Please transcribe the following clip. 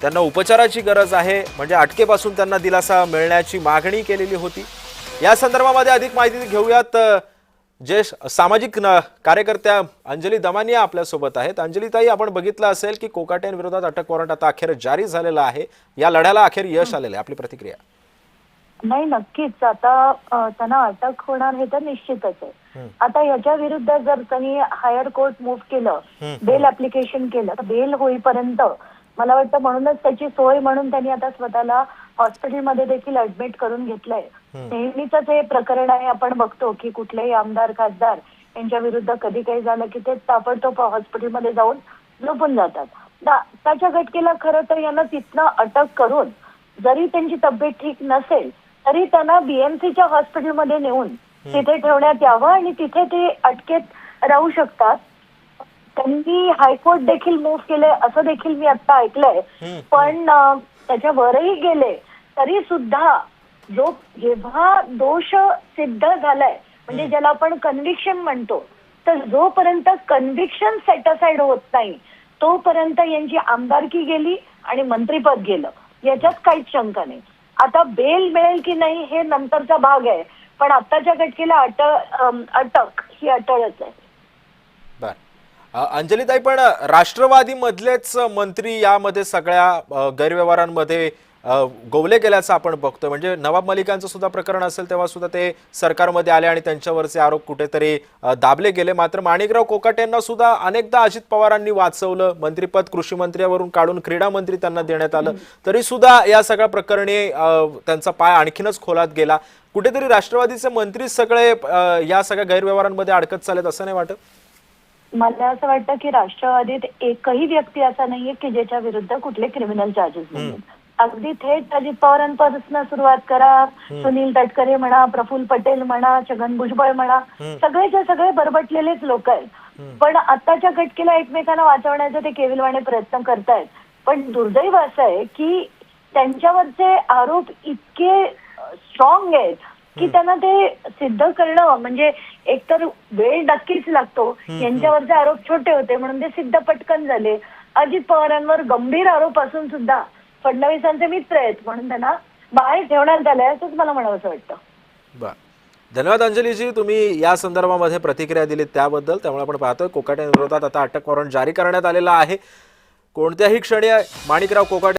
त्यांना उपचाराची गरज आहे, म्हणजे अटकेपासून त्यांना दिलासा मिळण्याची मागणी केलेली होती। या संदर्भामध्ये अधिक माहिती घेऊयात। जे सामाजिक कार्यकर्त्या अंजली दमानिया आपल्या सोबत आहेत। अंजली ताई, आपण बघितलं असेल की कोकाटेंविरोधात अटक वॉरंट आता अखेर जारी झालेला आहे। या लढ्याला अखेर यश आलेलं आहे, आपली प्रतिक्रिया? नाही, नक्कीच आता त्यांना अटक होणार हे तर निश्चितच आहे। आता याच्या विरुद्ध जर त्यांनी हायर कोर्ट मूव्ह केलं, बेल ऍप्लिकेशन केलं, तर बेल होईपर्यंत मला वाटतं म्हणूनच त्याची सोय म्हणून त्यांनी आता स्वतःला हॉस्पिटलमध्ये देखील ऍडमिट करून घेतलंय। नेहमीच हे प्रकरण आहे, आपण बघतो की कुठलेही आमदार खासदार यांच्या विरुद्ध कधी काही झालं की ते ताबडतोब हॉस्पिटलमध्ये जाऊन झोपून जातात। त्याच्या घटकेला खरं तर यांना तिथनं अटक करून जरी त्यांची तब्येत ठीक नसेल तरी त्यांना बीएमसीच्या हॉस्पिटलमध्ये नेऊन तिथे ठेवण्यात यावं आणि तिथे ते अटकेत राहू शकतात। त्यांनी हायकोर्ट देखील मूव्ह केले असं देखील मी आता ऐकलंय, पण त्याच्यावरही गेले तरी सुद्धा जेव्हा दोष सिद्ध झालाय, म्हणजे ज्याला आपण कन्व्हिक्शन म्हणतो, तर जोपर्यंत कन्व्हिक्शन सेट असाइड होत नाही तोपर्यंत यांची आमदारकी गेली आणि मंत्रीपद गेलं, याच्यात काहीच शंका नाही। आता बेल मिळेल की नाही हे नंतरचा भाग आहे, पण आताच्या घटकेला अटक ही अटळच आहे। अंजलीताई, पण राष्ट्रवादी मधलेच मंत्री यामध्ये सगळ्या गैरव्यवहारांमध्ये गोवले गेल्याचं आपण बघतोय। म्हणजे नवाब मलिकांचं सुद्धा प्रकरण असेल तेव्हा सुद्धा ते सरकारमध्ये आले आणि त्यांच्यावरचे आरोप कुठेतरी दाबले गेले। मात्र माणिकराव कोकाटेंना सुद्धा अनेकदा अजित पवारांनी वाचवलं, मंत्रीपद कृषी मंत्र्यावरून काढून क्रीडा मंत्री त्यांना देण्यात आलं, तरी सुद्धा या सगळ्या प्रकरणी त्यांचा पाय आणखीनच खोलात गेला। कुठेतरी राष्ट्रवादीचे मंत्री सगळे या सगळ्या गैरव्यवहारांमध्ये अडकत चालत, असं नाही वाटत? मला असं वाटतं की राष्ट्रवादीत एकही व्यक्ती असा नाहीये की ज्याच्या विरुद्ध कुठले क्रिमिनल चार्जेस नाहीत। अगदी थेट अजित पवारांपासून सुरुवात करा, सुनील तटकरे म्हणा, प्रफुल्ल पटेल म्हणा, छगन भुजबळ म्हणा, सगळेच्या सगळे बरबटलेलेच लोक आहेत। पण आताच्या घटकेला एकमेकांना वाचवण्याचा ते केविलवाणे प्रयत्न करतायत। पण दुर्दैव असं आहे की त्यांच्यावरचे आरोप इतके स्ट्रॉंग आहेत की त्यांना ते सिद्ध करणं म्हणजे एकतर वेळ नक्कीच लागतो। यांच्यावरचे आरोप छोटे होते म्हणून ते सिद्ध पटकन झाले। अजित पवारांवर गंभीर आरोप असून सुद्धा फडणवीसांचे मित्र आहेत म्हणून त्यांना बाहेर ठेवण्यात आलंय, असंच मला म्हणावंसं वाटतं। बरं, धन्यवाद अंजलीजी, तुम्ही या संदर्भामध्ये प्रतिक्रिया दिलीत त्याबद्दल। त्यामुळे आपण पाहतोय कोकाटेंविरोधात आता अटक वॉरंट जारी करण्यात आलेला आहे। कोणत्याही क्षणी माणिकराव कोकाटे